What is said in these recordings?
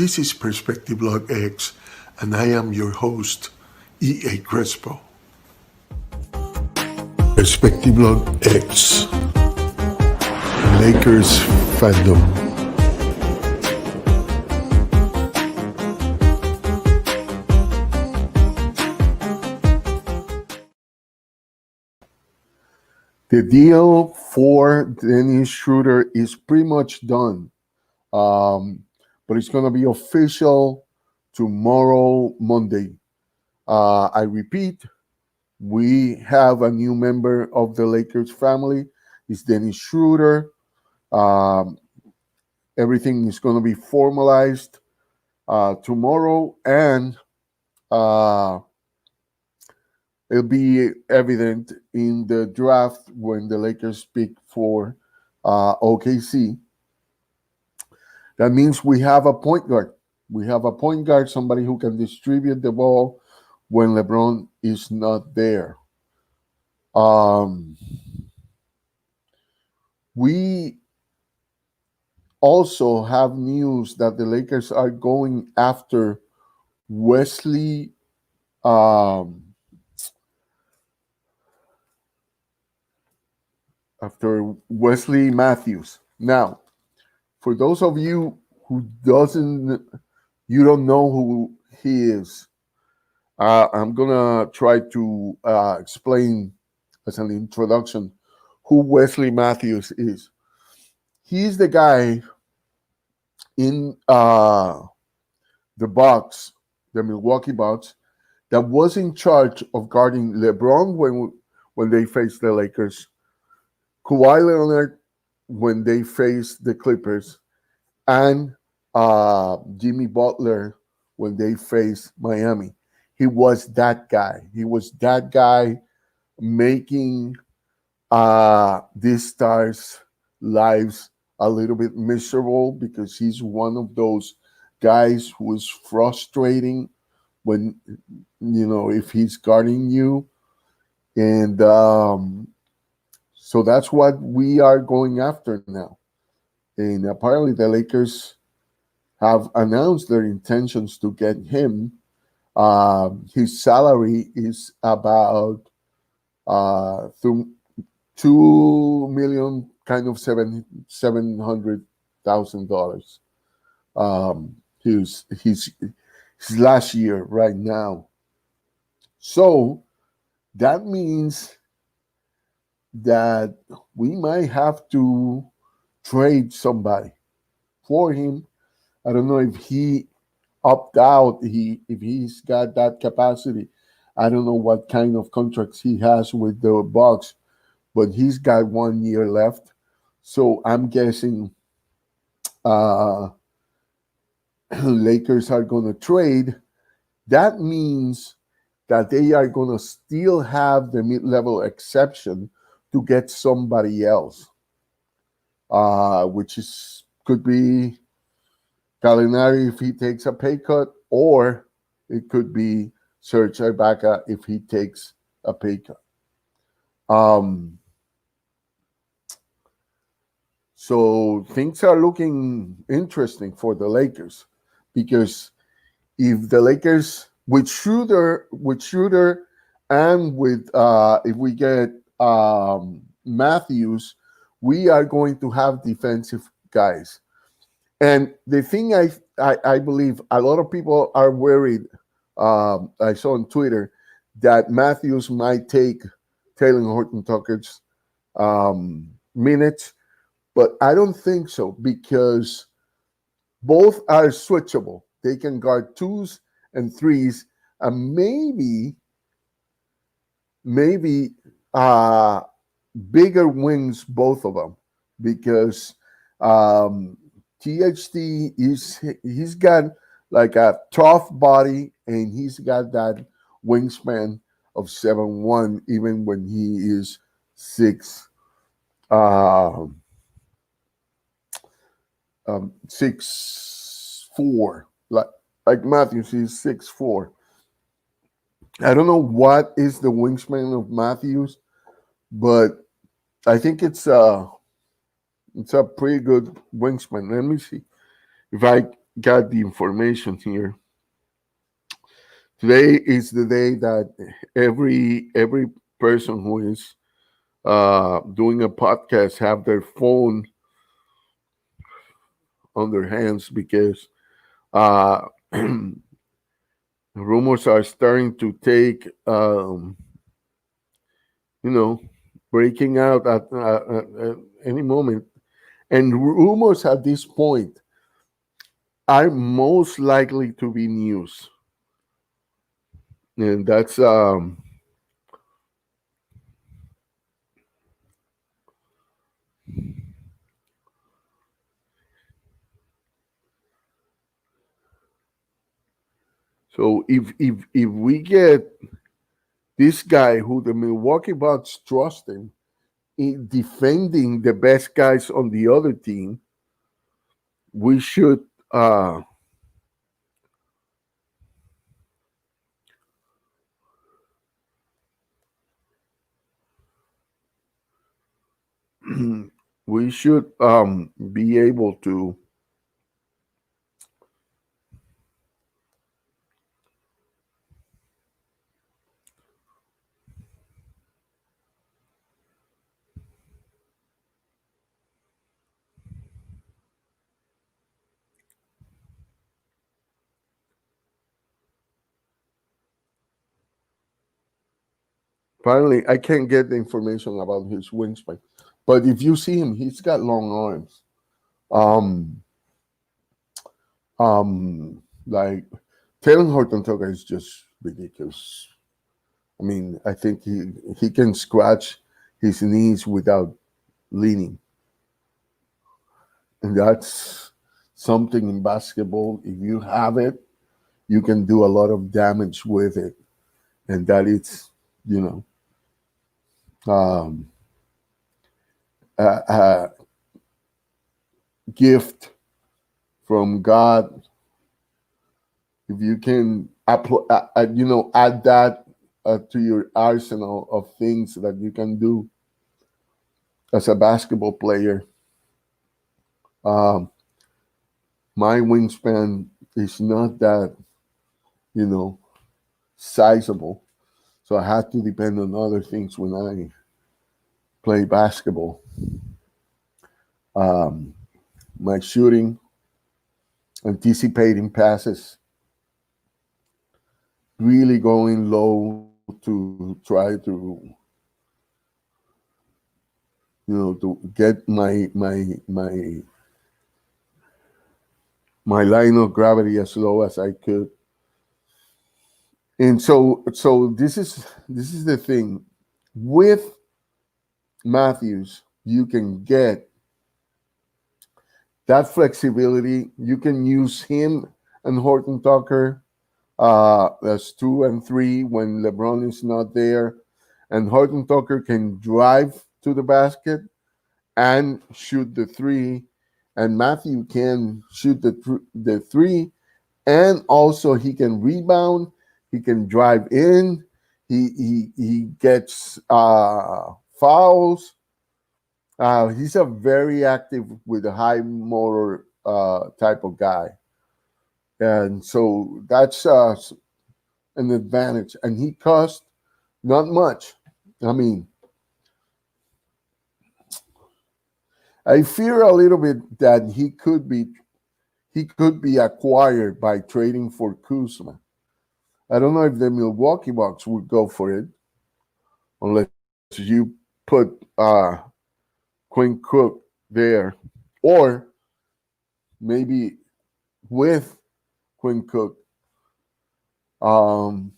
This is Perspective Log X, and I am your host, E.A. Crespo. Perspective Log X, Lakers-fandom. The deal for Dennis Schroeder is pretty much done. But it's going to be official tomorrow, Monday. I repeat, we have a new member of the Lakers family. It's Dennis Schroeder. Everything is going to be formalized tomorrow, and it'll be evident in the draft when the Lakers pick for OKC. That means we have a point guard. We have a point guard, somebody who can distribute the ball when LeBron is not there. We also have news that the Lakers are going after Wesley Matthews. Now, for those of you who don't know who he is, I'm gonna try to explain as an introduction who Wesley Matthews is. He's the guy in the Bucks, the Milwaukee Bucks, that was in charge of guarding LeBron when they faced the Lakers, Kawhi Leonard when they faced the Clippers, and Jimmy Butler when they faced Miami. He was that guy. He was that guy making these stars' lives a little bit miserable, because he's one of those guys who is frustrating when, if he's guarding you. And so that's what we are going after now. And apparently the Lakers have announced their intentions to get him. His salary is about $2 million, kind of $700,000. His last year right now. So that means that we might have to trade somebody for him. I don't know if he opt out, if he's got that capacity. I don't know what kind of contracts he has with the Bucks, but he's got 1 year left. So I'm guessing Lakers are going to trade. That means that they are going to still have the mid-level exception to get somebody else, which could be Gallinari if he takes a pay cut, or it could be Serge Ibaka if he takes a pay cut. So things are looking interesting for the Lakers, because if the Lakers with Schroeder and with if we get Matthews, we are going to have defensive guys. And the thing I believe a lot of people are worried, I saw on Twitter, that Matthews might take Taylor Horton-Tucker's minutes, but I don't think so, because both are switchable. They can guard twos and threes, and maybe bigger wings, both of them, because THT he's got like a tough body, and he's got that wingspan of 7'1", even when he is 6'4", like Matthews is 6'4". I don't know what is the wingspan of Matthews, but I think it's a pretty good wingspan. Let me see if got the information here. Today is the day that every person who is doing a podcast have their phone on their hands because uh, rumors are starting to take, you know, breaking out at any moment. And rumors at this point are most likely to be news. And that's so if we get this guy who the Milwaukee Bucks trust in defending the best guys on the other team, we should we should be able to finally. I can't get the information about his wingspan, but if you see him, he's got long arms. Um, like Taylor Horton Tucker is just ridiculous. I mean, I think he can scratch his knees without leaning, and that's something in basketball. If you have it, you can do a lot of damage with it, and that is, you know, um, a gift from God. If you can, add that to your arsenal of things that you can do as a basketball player. Um, my wingspan is not that, you know, sizable, so I have to depend on other things when I play basketball. Um, my shooting, anticipating passes, really going low to try to, to get my line of gravity as low as I could. And so this is the thing with Matthews. You can get that flexibility. You can use him and Horton Tucker as 2 and 3 when LeBron is not there, and Horton Tucker can drive to the basket and shoot the three, and Matthew can shoot the three, and also he can rebound, he can drive in, he gets fouls. He's a very active with a high motor type of guy, and so that's an advantage. And he cost not much. I mean, I fear a little bit that he could be acquired by trading for Kuzma. I don't know if the Milwaukee Bucks would go for it unless you put Quinn Cook there, or maybe with Quinn Cook. Um,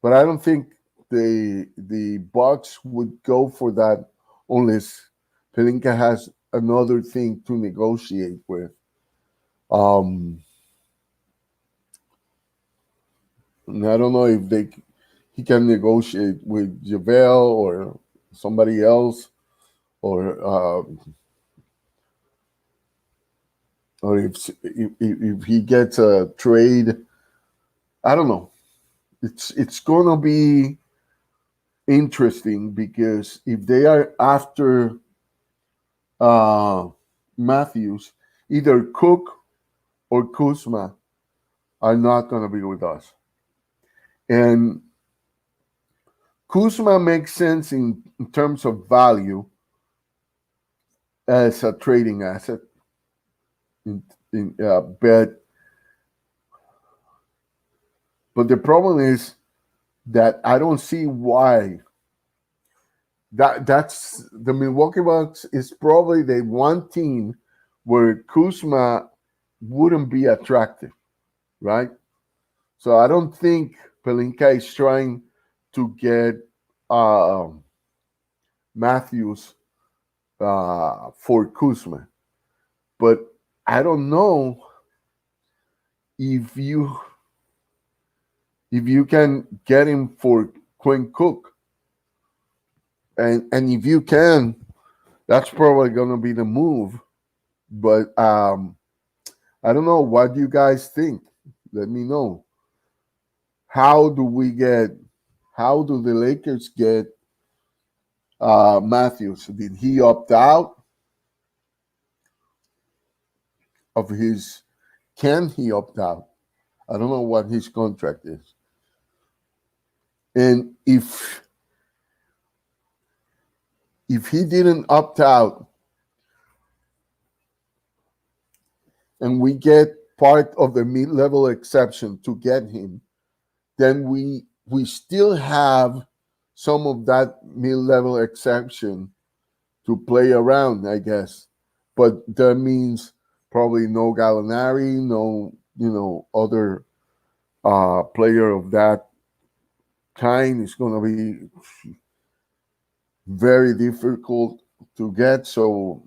but I don't think the Bucks would go for that unless Pelinka has another thing to negotiate with. Um, and I don't know if he can negotiate with JaVale or somebody else, or if he gets a trade. I don't know. It's gonna be interesting because if they are after uh, Matthews, either Cook or Kuzma are not going to be with us. And Kuzma makes sense in terms of value as a trading asset, in, but the problem is that I don't see why. That's the Milwaukee Bucks is probably the one team where Kuzma wouldn't be attractive, right? So I don't think Pelinka is trying to get uh, Matthews for Kuzma, but I don't know if you can get him for Quinn Cook, and if you can, that's probably going to be the move. But I don't know. What do you guys think? Let me know. How do we get? How do the Lakers get Matthews? Did he opt out of his? Can he opt out? I don't know what his contract is. And if he didn't opt out and we get part of the mid-level exception to get him, then we still have some of that mid-level exception to play around, I guess. But that means probably no Gallinari, no other player of that kind is going to be very difficult to get. So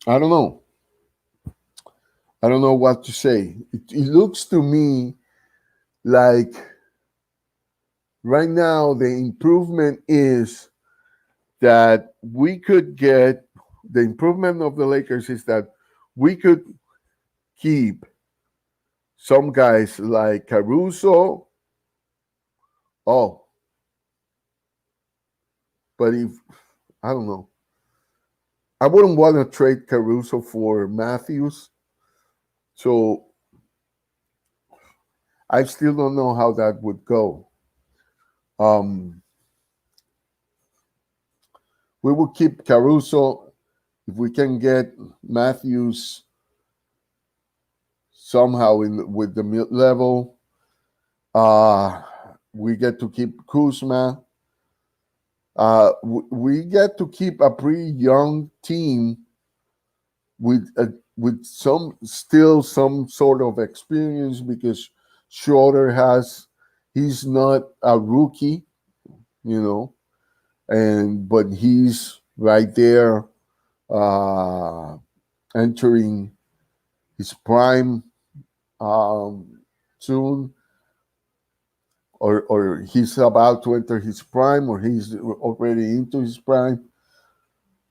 I don't know. I don't know what to say. It looks to me like right now the improvement is that we could get the improvement of the Lakers is that we could keep some guys like Caruso. Oh, but if I don't know, I wouldn't want to trade Caruso for Matthews. So I still don't know how that would go. We will keep Caruso if we can get Matthews somehow with the mid level. We get to keep Kuzma. We get to keep a pretty young team with some sort of experience because Schroeder he's not a rookie, but he's right there entering his prime soon, or he's about to enter his prime, or he's already into his prime,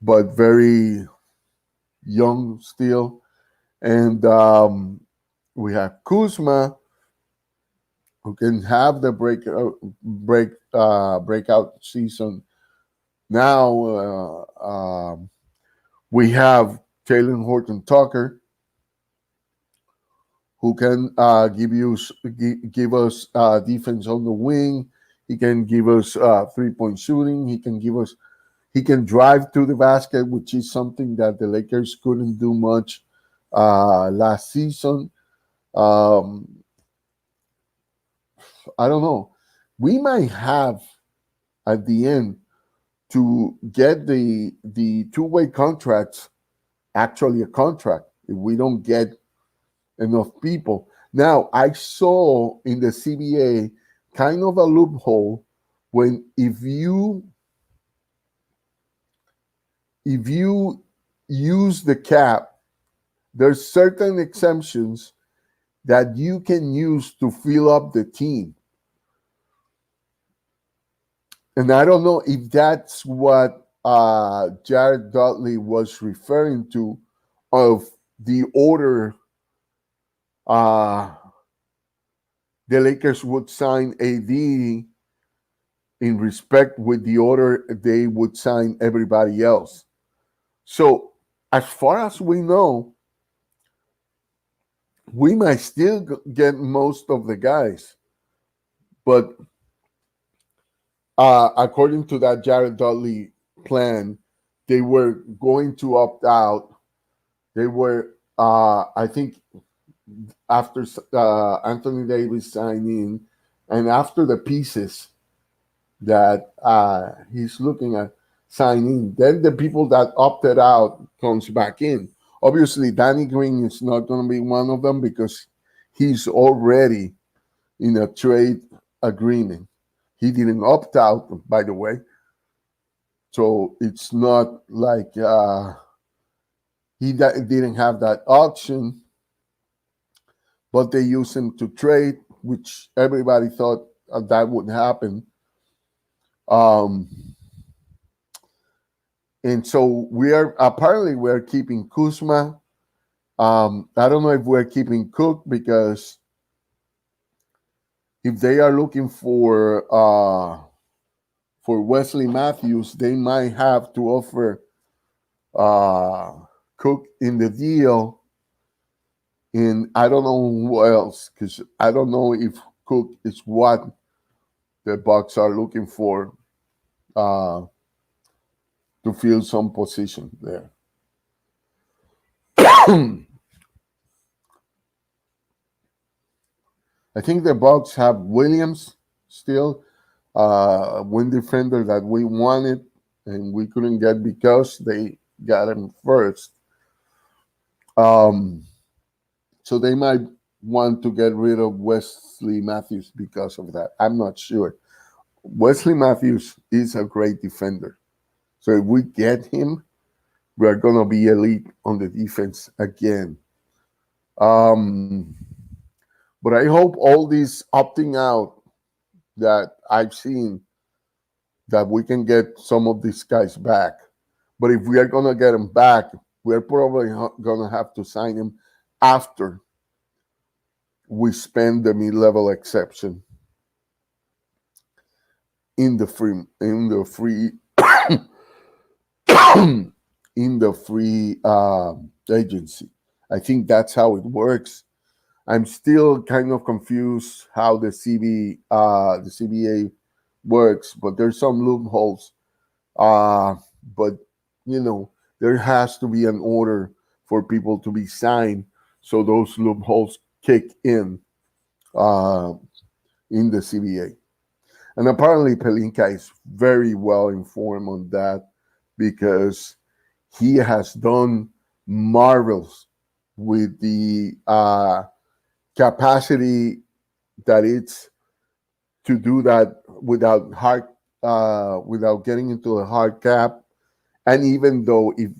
but very young still. And we have Kuzma, who can have the breakout season. Now we have Jalen Horton Tucker, who can give us defense on the wing. He can give us 3-point shooting. He can drive to the basket, which is something that the Lakers couldn't do much last season. I don't know. We might have at the end to get the two-way contracts actually a contract if we don't get enough people. Now, I saw in the CBA kind of a loophole when if you use the cap, there's certain exemptions that you can use to fill up the team. And I don't know if that's what Jared Dudley was referring to, of the order the Lakers would sign AD in respect with the order they would sign everybody else. So as far as we know, we might still get most of the guys, but according to that Jared Dudley plan, they were going to opt out. They were, I think, after Anthony Davis signing, and after the pieces that he's looking at signing, then the people that opted out comes back in. Obviously, Danny Green is not going to be one of them because he's already in a trade agreement. He didn't opt out, by the way. So it's not like didn't have that option, but they used him to trade, which everybody thought that would happen. Um, and so we're keeping Kuzma. I don't know if we're keeping Cook because if they are looking for Wesley Matthews, they might have to offer Cook in the deal. And I don't know who else, because I don't know if Cook is what the Bucks are looking for to fill some position there. I think the Bucks have Williams still, wing defender that we wanted and we couldn't get because they got him first. So they might want to get rid of Wesley Matthews because of that. I'm not sure. Wesley Matthews is a great defender. So if we get him, we're going to be elite on the defense again. But I hope all these opting out that I've seen, that we can get some of these guys back. But if we are going to get them back, we're probably going to have to sign him after we spend the mid-level exception in the free in the free agency. I think that's how it works. I'm still kind of confused how the CBA works, but there's some loopholes. But there has to be an order for people to be signed, so those loopholes kick in the CBA. And apparently Pelinka is very well informed on that because he has done marvels with the capacity that it's to do that without getting into the hard cap. And even though if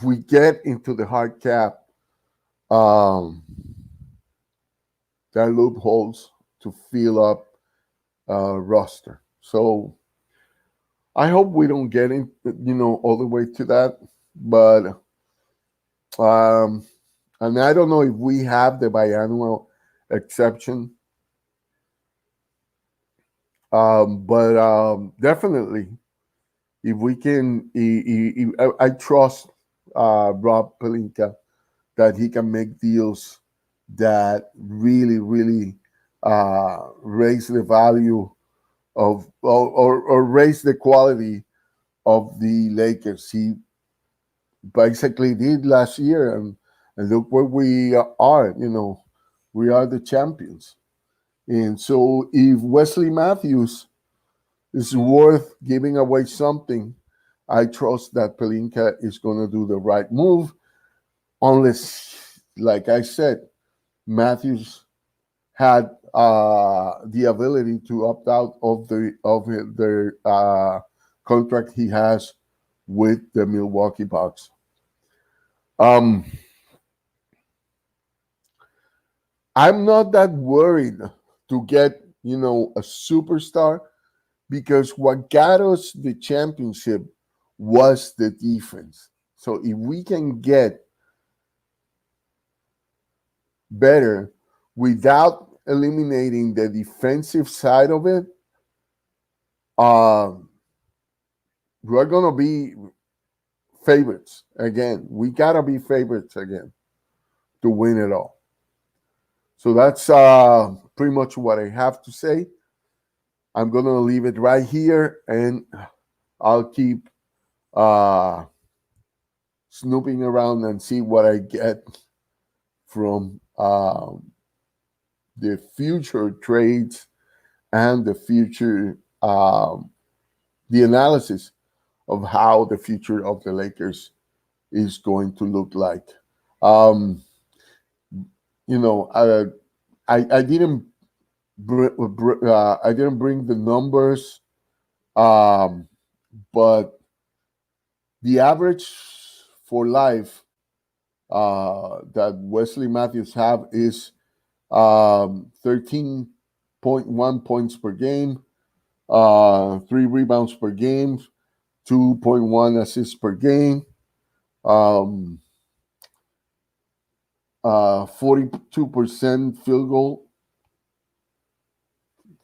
we get into the hard cap, there are loopholes to fill up roster. So I hope we don't get in, all the way to that. But and I don't know if we have the biannual exception. But definitely, if we can, I trust Rob Pelinka that he can make deals that really, really raise the value of or raise the quality of the Lakers. He basically did last year, and look where we are. We are the champions. And so, if Wesley Matthews is worth giving away something, I trust that Pelinka is going to do the right move, unless, like I said, Matthews had the ability to opt out of the contract he has with the Milwaukee Bucks. I'm not that worried to get a superstar, because what got us the championship was the defense. So if we can get better without eliminating the defensive side of it, we're going to be favorites again. We gotta be favorites again to win it all. So that's pretty much what I have to say. I'm gonna leave it right here, and I'll keep uh, snooping around and see what I get from the future trades and the future the analysis of how the future of the Lakers is going to look like. Um, you know, I didn't I didn't bring the numbers, um, but the average for life that Wesley Matthews have is 13.1 points per game, 3 rebounds per game, 2.1 assists per game, 42% field goal,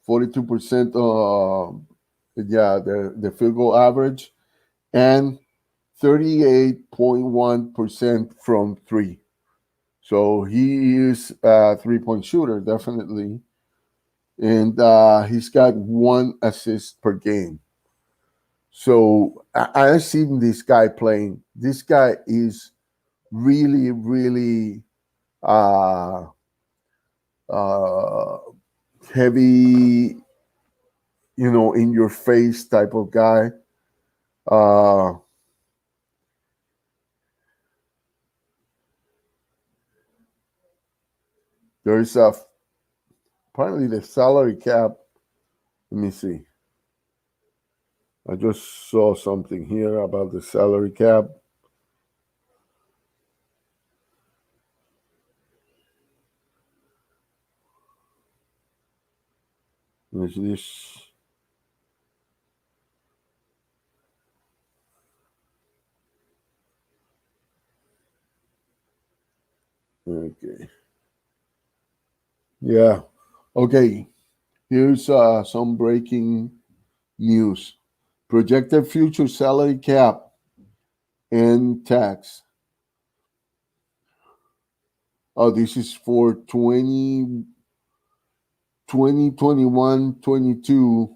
42% the field goal average, and 38.1% from three. So he is a 3-point shooter, definitely. And he's got 1 assist per game. So I've seen this guy playing. This guy is really, really uh, uh, heavy, in your face type of guy. Uh, there's apparently the salary cap. Let me see. I just saw something here about the salary cap. Is this? Okay. Yeah. Okay. Here's some breaking news. Projected future salary cap and tax. Oh, this is for 2021-22.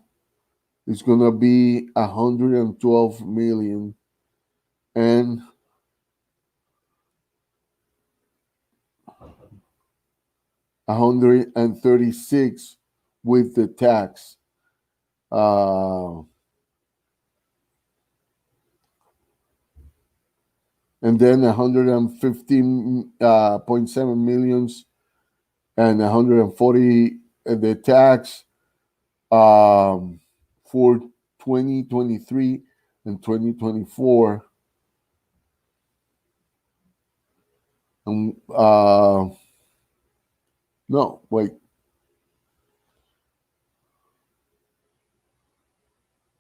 It's going to be 112 million, and 136 with the tax. And then 115.7 millions and 140 the tax for 2023 and 2024. And no, wait.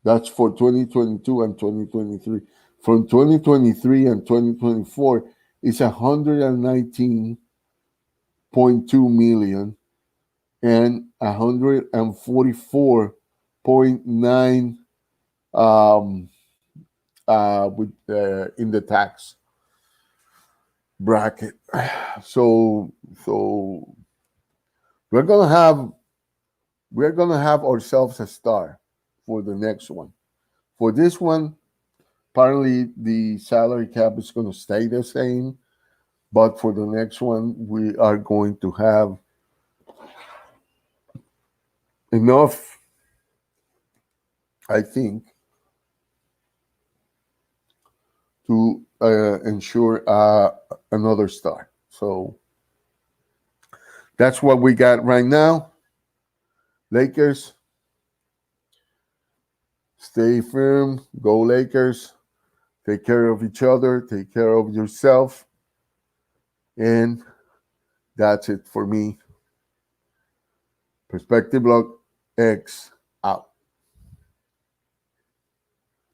That's for 2022 and 2023. From 2023 and 2024, it's 119.2 million and 144.9 with in the tax bracket. So we're gonna have ourselves a star for the next one. For this one, apparently the salary cap is going to stay the same, but for the next one, we are going to have enough, I think, to ensure another star. So that's what we got right now. Lakers, stay firm. Go Lakers. Take care of each other. Take care of yourself. And that's it for me. Perspective Log X out.